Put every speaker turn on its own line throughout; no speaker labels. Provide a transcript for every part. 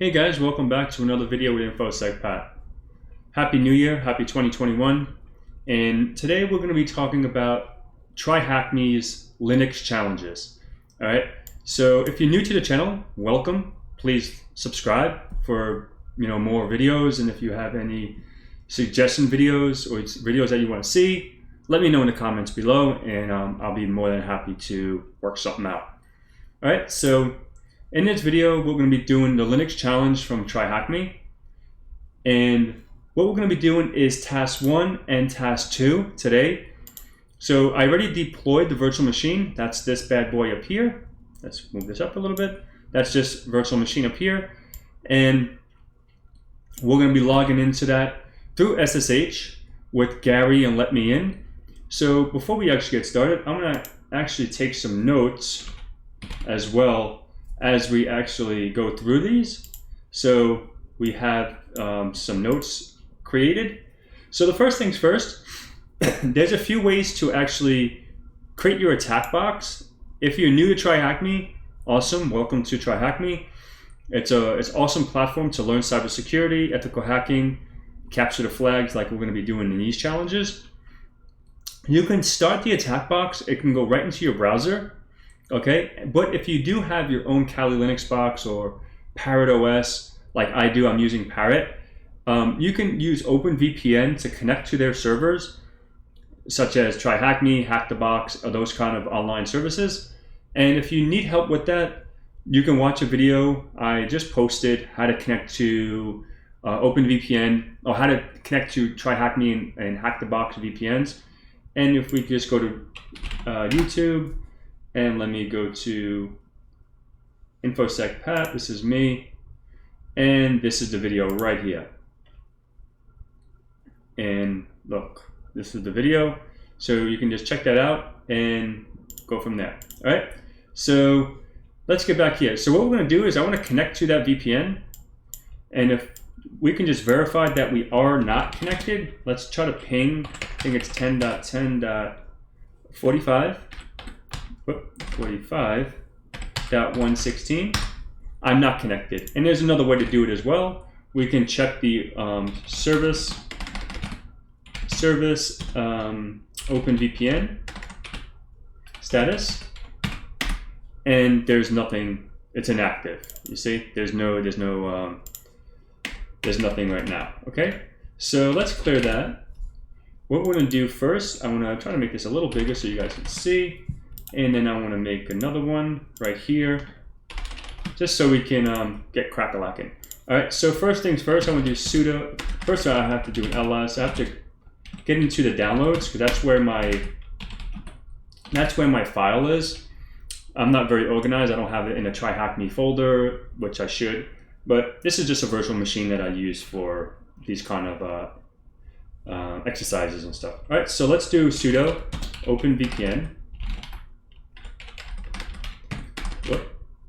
Hey guys, welcome back to another video with InfoSec Pat. Happy New Year, happy 2021. And today we're going to be talking about TryHackMe's Linux Challenges. All right. So if you're new to the channel, welcome. Please subscribe for more videos. And if you have any suggestion videos or videos that you want to see, let me know in the comments below, and I'll be more than happy to work something out. All right. So in this video, we're going to be doing the Linux challenge from TryHackMe. And what we're going to be doing is task 1 and task 2 today. So I already deployed the virtual machine. That's this bad boy up here. Let's move this up a little bit. That's just virtual machine up here. And we're going to be logging into that through SSH with Gary and Let Me In. So before we actually get started, I'm going to actually take some notes as well as we actually go through these. So we have some notes created. So the first things first, there's a few ways to actually create your attack box. If you're new to TryHackMe, awesome, welcome to TryHackMe. It's an awesome platform to learn cybersecurity, ethical hacking, capture the flags like we're going to be doing in these challenges. You can start the attack box. It can go right into your browser. Okay, but if you do have your own Kali Linux box or Parrot OS, like I do, I'm using Parrot, you can use OpenVPN to connect to their servers, such as TryHackMe, Hack the Box, or those kind of online services. And if you need help with that, you can watch a video I just posted, how to connect to OpenVPN, or how to connect to TryHackMe and Hack the Box VPNs. And if we just go to YouTube, and let me go to InfoSec Pat, this is me, and this is the video right here. And look, this is the video. So you can just check that out and go from there. All right, so let's get back here. So what we're gonna do is I wanna connect to that VPN, and if we can just verify that we are not connected, let's try to ping, I think it's 10.10.45. 45.116. I'm not connected. And there's another way to do it as well. We can check the service OpenVPN status, and there's nothing. It's inactive. You see, there's nothing right now. Okay, so let's clear that. What we're gonna do first, I'm gonna try to make this a little bigger so you guys can see. And then I want to make another one right here, just so we can get crack-a-lacking. All right, so first things first, I'm going to do sudo. First, I have to do an ls. I have to get into the downloads, because that's where my file is. I'm not very organized. I don't have it in a TryHackMe folder, which I should. But this is just a virtual machine that I use for these kind of exercises and stuff. All right, so let's do sudo openvpn.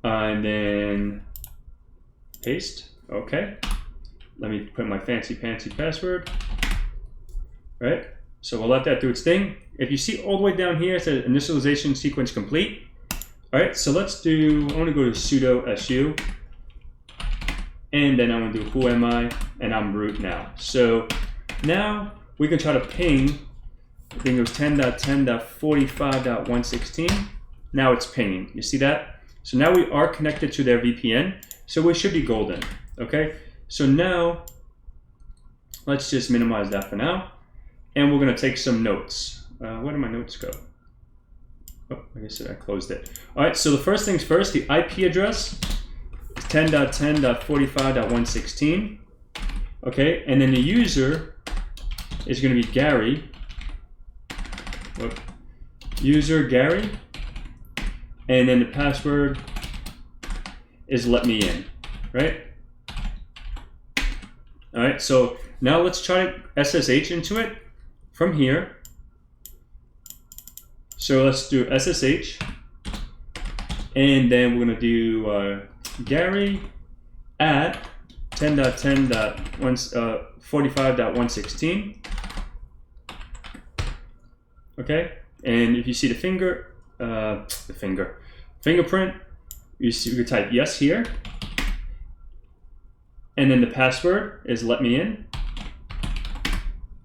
And then paste. Okay. Let me put my fancy password. Right. So we'll let that do its thing. If you see all the way down here, it says initialization sequence complete. All right. So let's do. I want to go to sudo su, and then I'm going to do who am I, and I'm root now. So now we can try to ping. I think it was 10.10.45.116. Now it's pinging. You see that? So now we are connected to their VPN, so we should be golden, okay? So now, let's just minimize that for now, and we're gonna take some notes. Where did my notes go? Oh, I guess I closed it. All right, so the first things first, the IP address is 10.10.45.116, okay? And then the user is gonna be Gary, user Gary, and then the password is let me in, right? All right, so now let's try to SSH into it from here. So let's do SSH, and then we're gonna do Gary at 10.10.45.116. Okay, and if you see the fingerprint, you can type yes here, And then the password is let me in.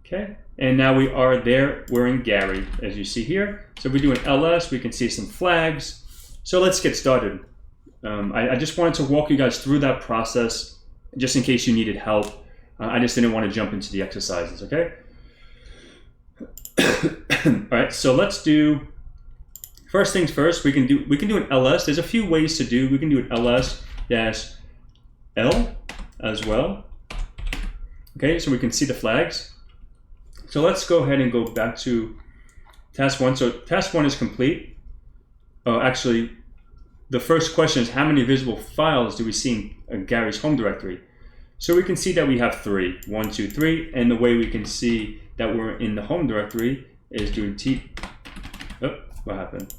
Okay, and now we are there. We're in Gary, as you see here. So if we do an ls, we can see some flags. So let's get started. I just wanted to walk you guys through that process, just in case you needed help. I just didn't want to jump into the exercises, okay? All right, so let's do, first things first, we can do an ls. There's a few ways to do. We can do an ls-l as well. Okay, so we can see the flags. So let's go ahead and go back to task 1. So task 1 is complete. Oh, actually, the first question is how many visible files do we see in Gary's home directory? So we can see that we have 3, 1, 2, 3, and the way we can see that we're in the home directory is doing oh, what happened?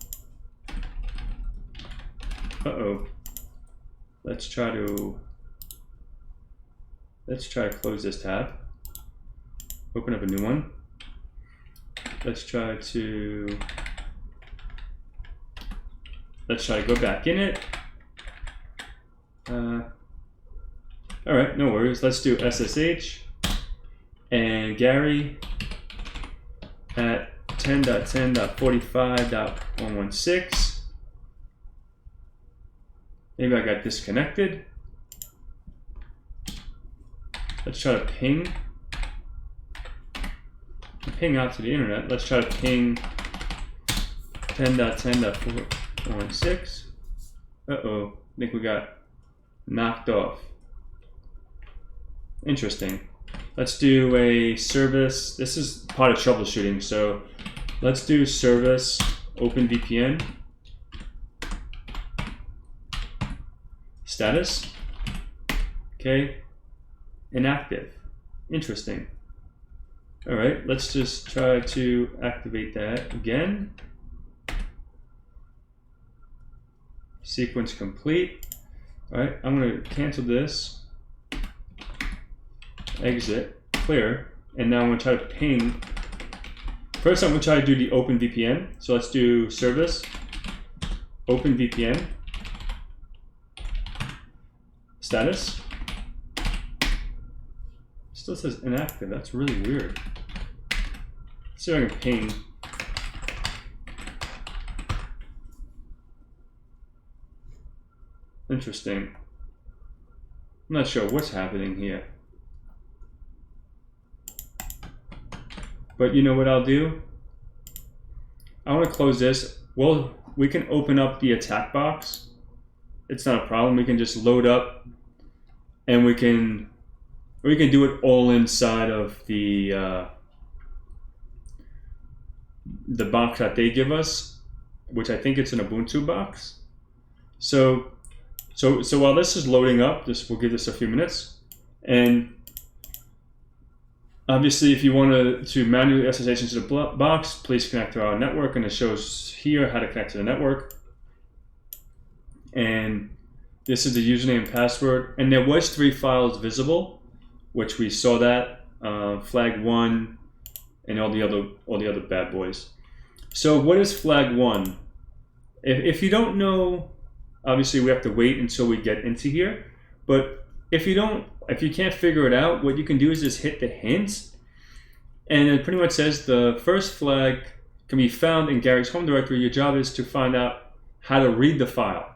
Uh-oh. Let's try to close this tab. Open up a new one. Let's try to go back in it. All right, no worries. Let's do SSH and Gary at 10.10.45.116. Maybe I got disconnected. Let's try to ping out to the internet. Let's try to ping 10.10.416. Uh-oh, I think we got knocked off. Interesting. Let's do a service. This is part of troubleshooting, so let's do service OpenVPN status. Okay, inactive. Interesting. All right, let's just try to activate that again. Sequence complete. All right, I'm going to cancel this. Exit, clear, and now I'm going to try to ping. First, I'm going to try to do the OpenVPN. So let's do service OpenVPN status. Still says inactive. That's really weird. Let's see if I can ping. Interesting. I'm not sure what's happening here. But you know what I'll do? I want to close this. Well, we can open up the attack box. It's not a problem. We can just load up, and we can do it all inside of the box that they give us, which I think it's an Ubuntu box. So while this is loading up, we'll give this a few minutes, and obviously, if you want to manually SSH into the box, please connect to our network, and it shows here how to connect to the network. And this is the username and password. And there was 3 files visible, which we saw that flag 1 and all the other bad boys. So what is flag 1? If you don't know, obviously we have to wait until we get into here. But if you can't figure it out, what you can do is just hit the hints, and it pretty much says the first flag can be found in Gary's home directory. Your job is to find out how to read the file.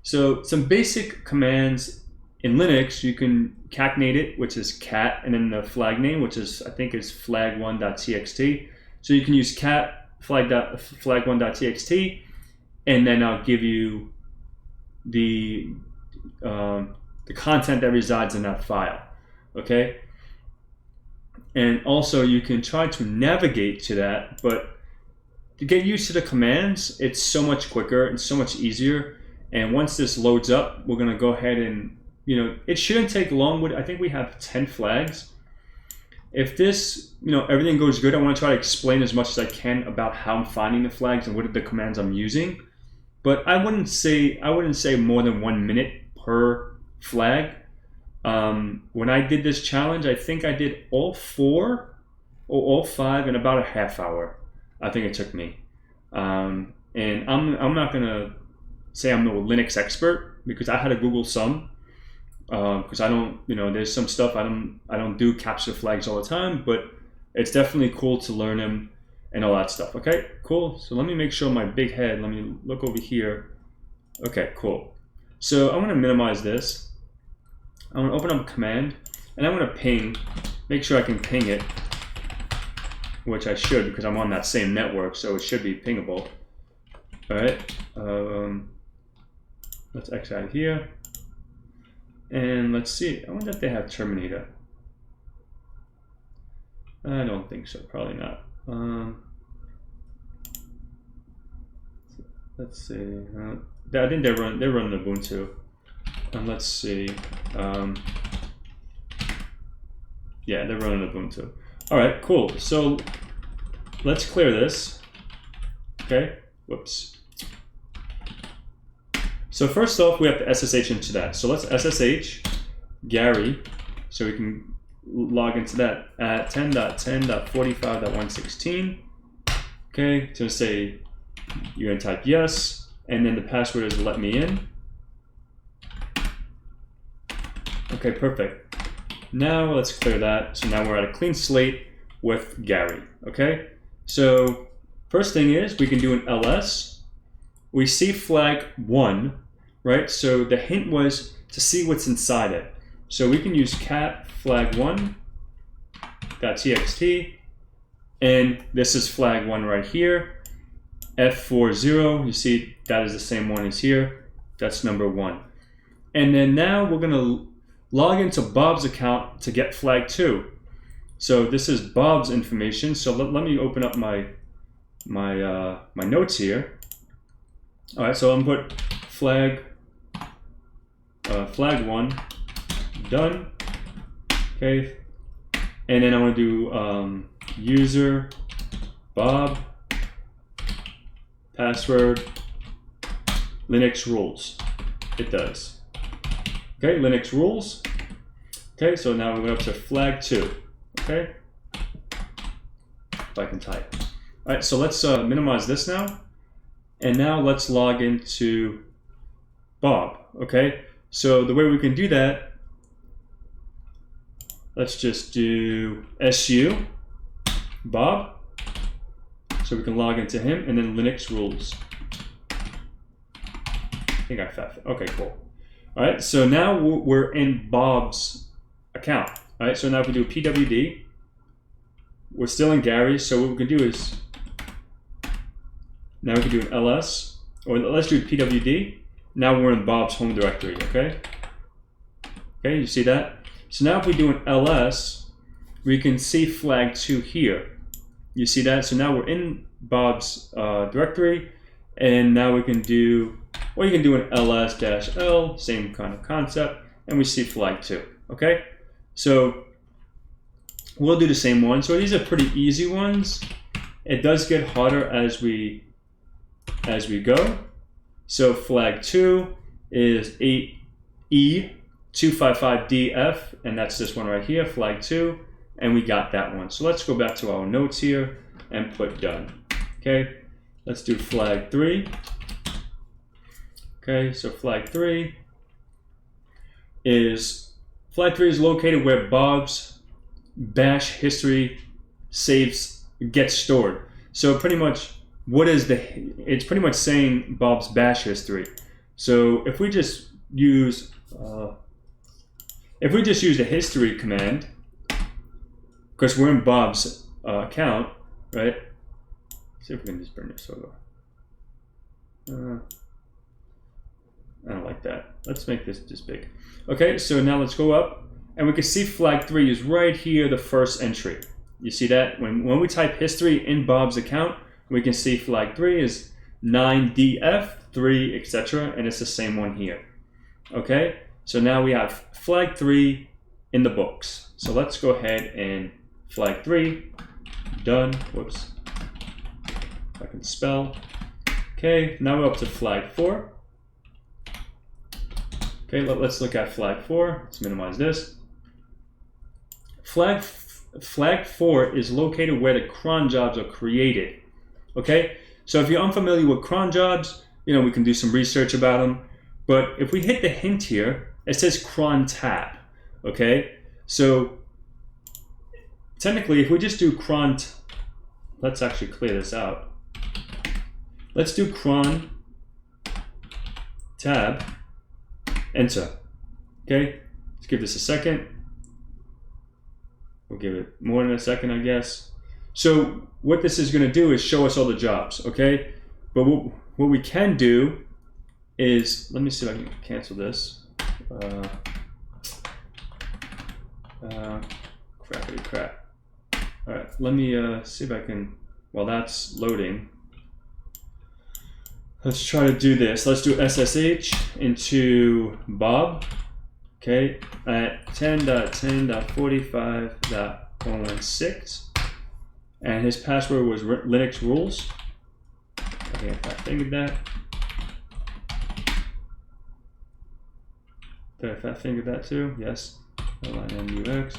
So some basic commands in Linux, you can concatenate it, which is cat, and then the flag name, which is I think is flag1.txt. So you can use cat flag1.txt, and then I'll give you the content that resides in that file, okay? And also you can try to navigate to that, but to get used to the commands, it's so much quicker and so much easier. And once this loads up, we're gonna go ahead and, it shouldn't take long. I think we have 10 flags. If this, everything goes good, I wanna try to explain as much as I can about how I'm finding the flags and what are the commands I'm using. But I wouldn't say more than 1 minute per flag. When I did this challenge, I think I did all 4 or all 5 in about a half hour. I think it took me. And I'm not gonna say I'm no Linux expert, because I had to Google some. because I don't, there's some stuff I don't do capture flags all the time, but it's definitely cool to learn them and all that stuff. Okay, cool. So let me make sure my big head, let me look over here. Okay, cool. So I'm gonna minimize this. I'm gonna open up a command and I'm gonna ping, make sure I can ping it, which I should because I'm on that same network, so it should be pingable. All right, let's X out of here. And let's see, I wonder if they have Terminator. I don't think so, probably not. Let's see, I think they run Ubuntu. And let's see, yeah, they're running Ubuntu. All right, cool. So let's clear this. Okay, whoops. So first off, we have to SSH into that. So let's SSH Gary, so we can log into that at 10.10.45.116. Okay, it's gonna say you're gonna type yes, and then the password is let me in. Okay, perfect. Now let's clear that. So now we're at a clean slate with Gary. Okay, so first thing is we can do an ls. We see flag 1, right? So the hint was to see what's inside it. So we can use cat flag1.txt, and this is flag 1 right here. F40, you see that is the same one as here. That's number 1. And then now we're gonna log into Bob's account to get flag 2. So this is Bob's information. So let me open up my notes here. All right, so I'm gonna put flag 1 done. Okay, and then I want to do user Bob password Linux rules. It does. Okay, Linux rules. Okay, so now we went up to flag 2. Okay, if I can type. All right, so let's minimize this now. And now let's log into Bob. Okay, so the way we can do that, let's just do su Bob. So we can log into him, and then Linux rules. I think I found it. Okay, cool. All right, so now we're in Bob's account. All right, so now if we do pwd, we're still in Gary's. So what we can do is, now we can do an ls, or let's do pwd. Now we're in Bob's home directory, okay? Okay, you see that? So now if we do an ls, we can see flag 2 here. You see that? So now we're in Bob's directory, and now we can do, or you can do an ls-l, same kind of concept, and we see flag 2, okay? So we'll do the same one. So these are pretty easy ones. It does get harder as we go. So flag 2 is 8E255DF, and that's this one right here, flag 2, and we got that one. So let's go back to our notes here and put done. Okay, let's do flag 3. Okay, so flag 3 is located where Bob's bash history saves gets stored. So pretty much, it's pretty much saying Bob's bash history. So if we just use the history command, because we're in Bob's account, right? Let's see if we can just bring this over. I don't like that. Let's make this big. Okay, so now let's go up, and we can see flag 3 is right here, the first entry. You see that? When we type history in Bob's account, we can see flag 3 is 9DF3, etc., and it's the same one here. Okay, so now we have flag 3 in the books. So let's go ahead and flag 3, done. Whoops, if I can spell. Okay, now we're up to flag 4. Okay, let's look at flag 4. Let's minimize this. Flag 4 is located where the cron jobs are created. Okay, so if you're unfamiliar with cron jobs, we can do some research about them. But if we hit the hint here, It says cron tab, okay? So technically, if we just do cron, let's actually clear this out. Let's do cron tab, enter, okay? Let's give this a second. We'll give it more than a second, I guess. So what this is going to do is show us all the jobs, okay? But what we can do is, let me see if I can cancel this. Crappity crap. All right, let me see if I can, while that's loading, let's try to do this. Let's do SSH into Bob, okay, at 10.10.45.116. And his password was Linux rules. I think I fat fingered that. Did I fat finger that too? Yes. MUX.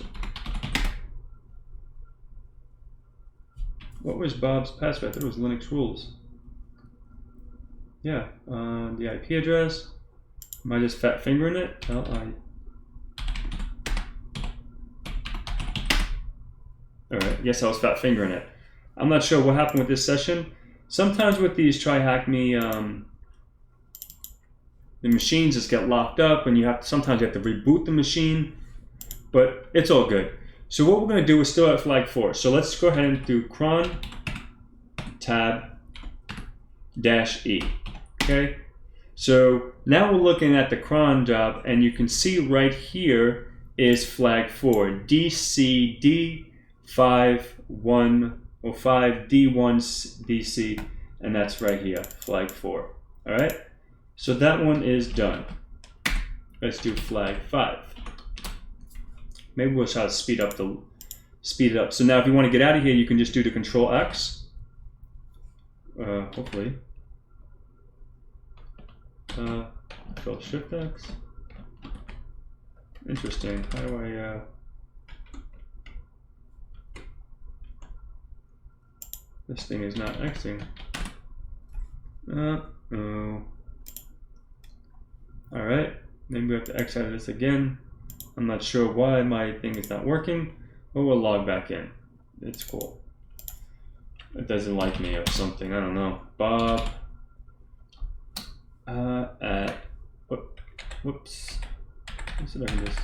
What was Bob's password? I thought it was Linux rules. Yeah. The IP address. Am I just fat fingering it? Alright, yes, I was fat fingering it. I'm not sure what happened with this session. Sometimes with these TryHackMe, the machines just get locked up and sometimes you have to reboot the machine, but it's all good. So what we're going to do is still at flag 4. So let's go ahead and do cron tab -e, okay? So now we're looking at the cron job and you can see right here is flag 4, DCD5105D1DC, and that's right here, flag 4. All right, so that one is done. Let's do flag 5. Maybe we'll try to speed it up. So now if you want to get out of here, you can just do the Control X. Hopefully. Control Shift X. Interesting. How do I? This thing is not Xing. All right. Maybe we have to X out of this again. I'm not sure why my thing is not working, but we'll log back in. It's cool. It doesn't like me or something. I don't know. Bob. Whoops. Let's see if I can just.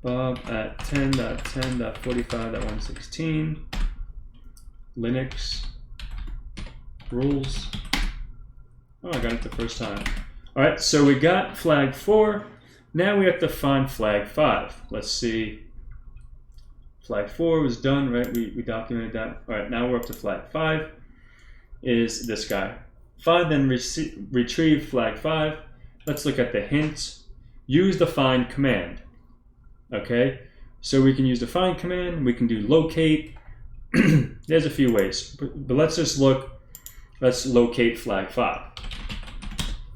Bob at 10.10.45.116. Linux rules. Oh, I got it the first time. All right, so we got flag 4. Now we have to find flag 5. Let's see. Flag 4 was done, right? We documented that. All right, now we're up to flag 5. Is this guy. Find and retrieve flag 5. Let's look at the hints. Use the find command. Okay, so we can use the find command. We can do locate. There's a few ways, but let's just look. Let's locate flag 5.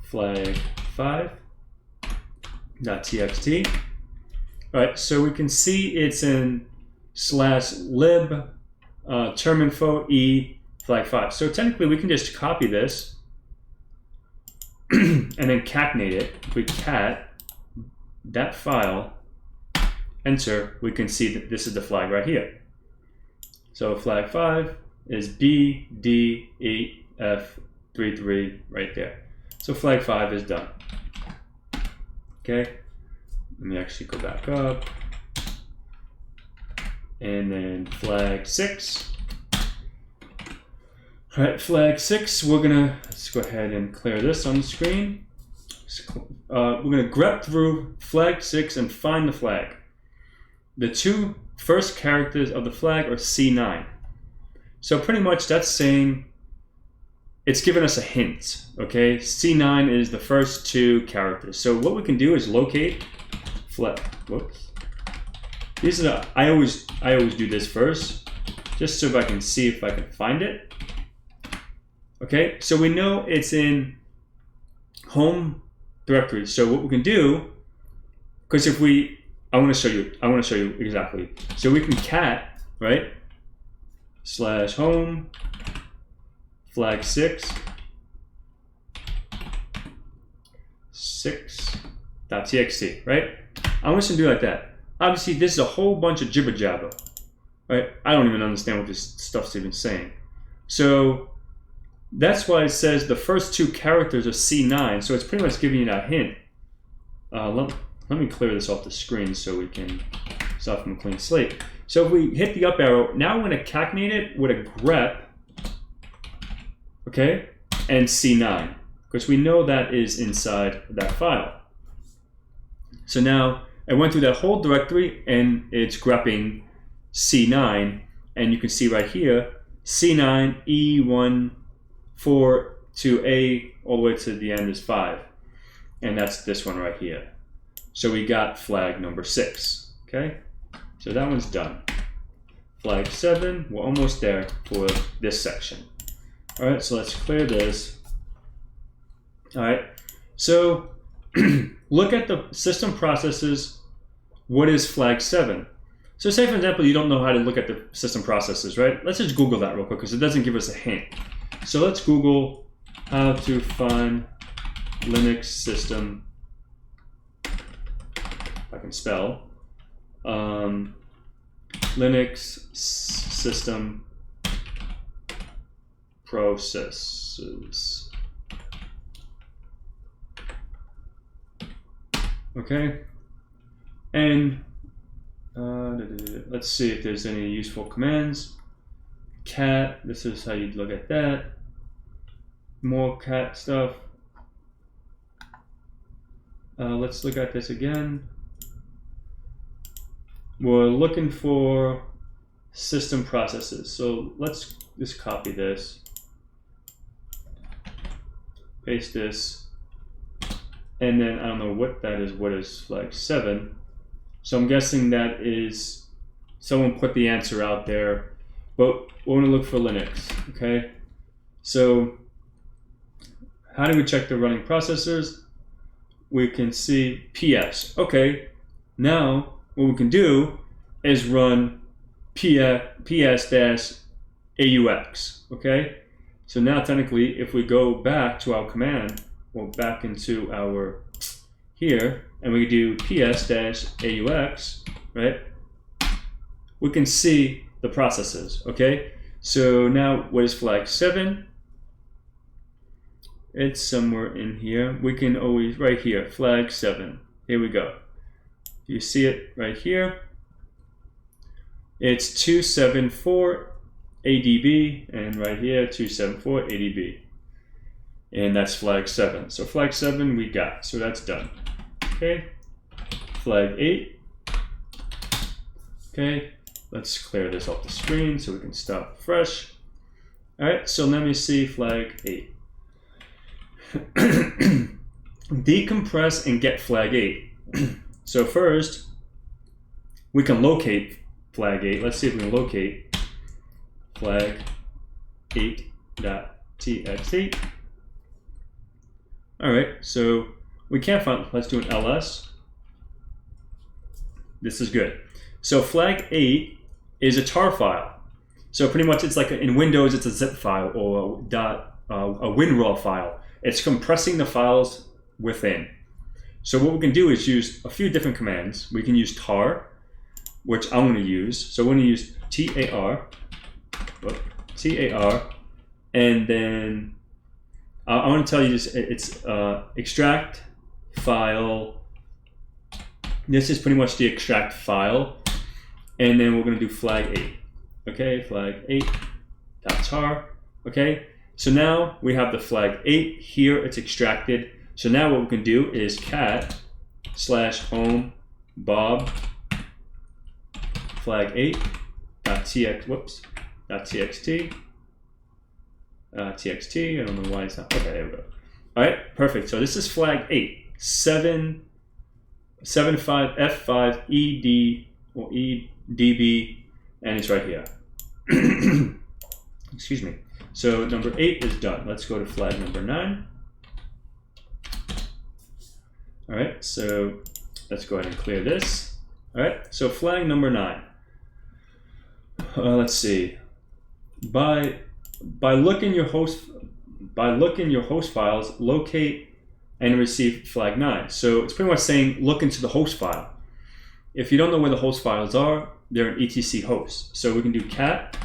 Flag 5.txt. All right, so we can see it's in /lib terminfo e flag 5. So technically, we can just copy this and then concatenate it. If we cat that file, enter, we can see that this is the flag right here. So flag 5 is BDEF33 right there. So flag 5 is done. Okay, let me actually go back up. And then flag 6. All right, flag 6, let's go ahead and clear this on the screen. We're gonna grep through flag 6 and find the flag. The 2 first characters of the flag are C9. So pretty much that's saying, it's giving us a hint, okay? C9 is the first 2 characters. So what we can do is locate flag, whoops. These are I always do this first, just so I can see if I can find it. Okay, so we know it's in home directory. So what we can do, because if I want to show you exactly. So we can cat, right? /home flag 6 .txt, right? I'm just gonna do like that. Obviously, this is a whole bunch of jibber jabber, right? I don't even understand what this stuff's even saying. So that's why it says the first two characters are C9. So it's pretty much giving you that hint. Let me clear this off the screen so we can start from a clean slate. So if we hit the up arrow, now I'm going to concatenate it with a grep, okay, and C9, because we know that is inside that file. So now I went through that whole directory and it's grepping C9, and you can see right here, C9, E1, 4 to A, all the way to the end is 5. And that's this one right here. So we got flag number 6, okay? So that one's done. Flag 7, we're almost there for this section. All right, so let's clear this. All right, so look at the system processes. What is flag 7? So say, for example, you don't know how to look at the system processes, right? Let's just Google that real quick because it doesn't give us a hint. So let's Google how to find Linux system, if I can spell, Linux system processes. Okay, and let's see if there's any useful commands. Cat, this is how you'd look at that. More cat stuff. Let's look at this again. We're looking for system processes. So let's just copy this, paste this, and then I don't know what that is. What is flag 7? So I'm guessing that is someone put the answer out there, but we're going to look for Linux. Okay, so how do we check the running processors? We can see PS. Okay, now what we can do is run ps-aux. Okay, so now technically if we go back to our command, well, back into our here, and we do ps-aux, right, we can see the processes. Okay, so now what is flag 7? It's somewhere in here. We can always, right here, flag 7. Here we go. You see it right here. It's 274 ADB, and right here, 274 ADB. And that's flag 7. So flag 7 we got, so that's done. Okay, flag 8. Okay, let's clear this off the screen so we can start fresh. All right, so let me see flag 8. Decompress and get flag 8. So first, we can locate flag 8. Let's see if we can locate flag 8.txt. All right, so we can't find, let's do an ls. This is good. So flag 8 is a tar file. So pretty much it's like in Windows, it's a zip file or a WinRAR file. It's compressing the files within. So what we can do is use a few different commands. We can use tar, which I'm going to use. So we're going to use tar, and then I want to tell you this. It's extract file. This is pretty much the extract file, and then we're going to do flag 8. Okay, flag 8.tar. Okay. So now we have the flag 8 here, it's extracted. So now what we can do is cat/home bob flag 8.txt. TXT, I don't know why it's not, okay, there we go. All right, perfect. So this is flag 8, 75F5 ED or EDB, and it's right here. Excuse me. So number 8 is done. Let's go to flag number 9. All right, so let's go ahead and clear this. All right, so flag number 9. Let's see. By looking your host files, locate and receive flag 9. So it's pretty much saying look into the host file. If you don't know where the host files are, they're in etc host. So we can do cat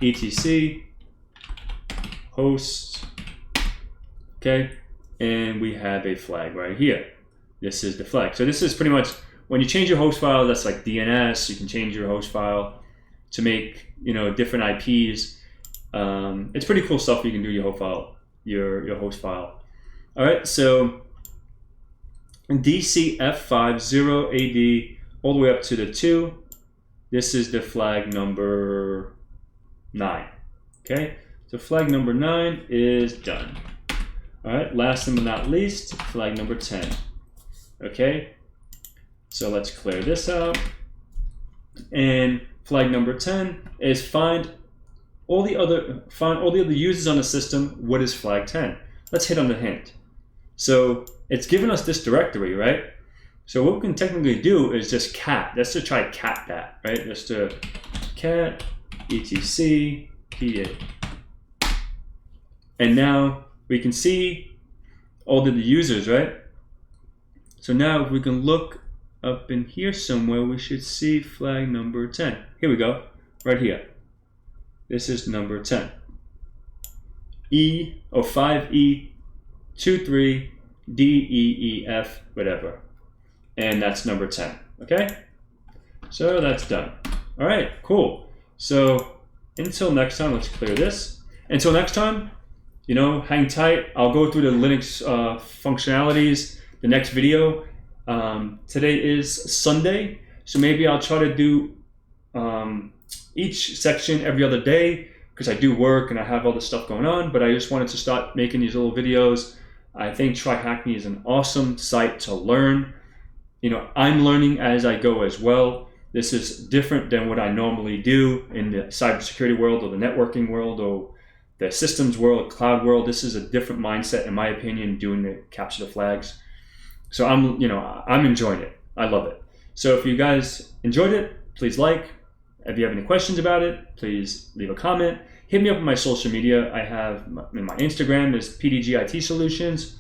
etc host, okay, and we have a flag right here. This is the flag. So this is pretty much when you change your host file, that's like DNS. You can change your host file to make, you know, different IPs. It's pretty cool stuff you can do your host file, your host file. All right, so DCF50AD all the way up to the 2. This is the flag number 9. Okay, so flag number 9 is done. All right, last but not least, flag number 10. Okay, so let's clear this out. And flag number 10 is find all the other users on the system. What is flag 10? Let's hit on the hint. So it's given us this directory, right? So what we can technically do is just cat. Let's just try cat that, right? Just to cat etc pa. And now we can see all the users, right? So now if we can look up in here somewhere, we should see flag number 10. Here we go, right here. This is number 10. 5E23DEEF, whatever. And that's number 10, okay? So that's done. All right, cool. So until next time, let's clear this. Until next time, you know, hang tight. I'll go through the Linux functionalities the next video. Today is Sunday, so maybe I'll try to do each section every other day because I do work and I have all this stuff going on, but I just wanted to start making these little videos. I think TryHackMe is an awesome site to learn. You know, I'm learning as I go as well. This is different than what I normally do in the cybersecurity world or the networking world or the systems world, cloud world. This is a different mindset, in my opinion, doing the capture the flags. So I'm enjoying it. I love it. So if you guys enjoyed it, please like. If you have any questions about it, please leave a comment. Hit me up on my social media. I have my Instagram is PDGIT Solutions.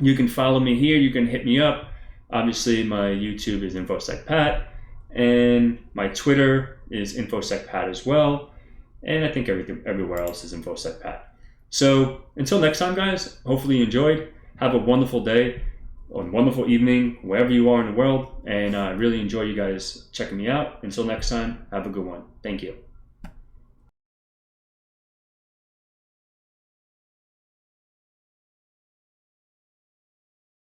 You can follow me here. You can hit me up. Obviously, my YouTube is InfoSec Pat, and my Twitter is InfoSec Pat as well. And I think everywhere else is InfoSec Pat. So until next time, guys, hopefully you enjoyed. Have a wonderful day or wonderful evening, wherever you are in the world. And I really enjoy you guys checking me out. Until next time, have a good one. Thank you.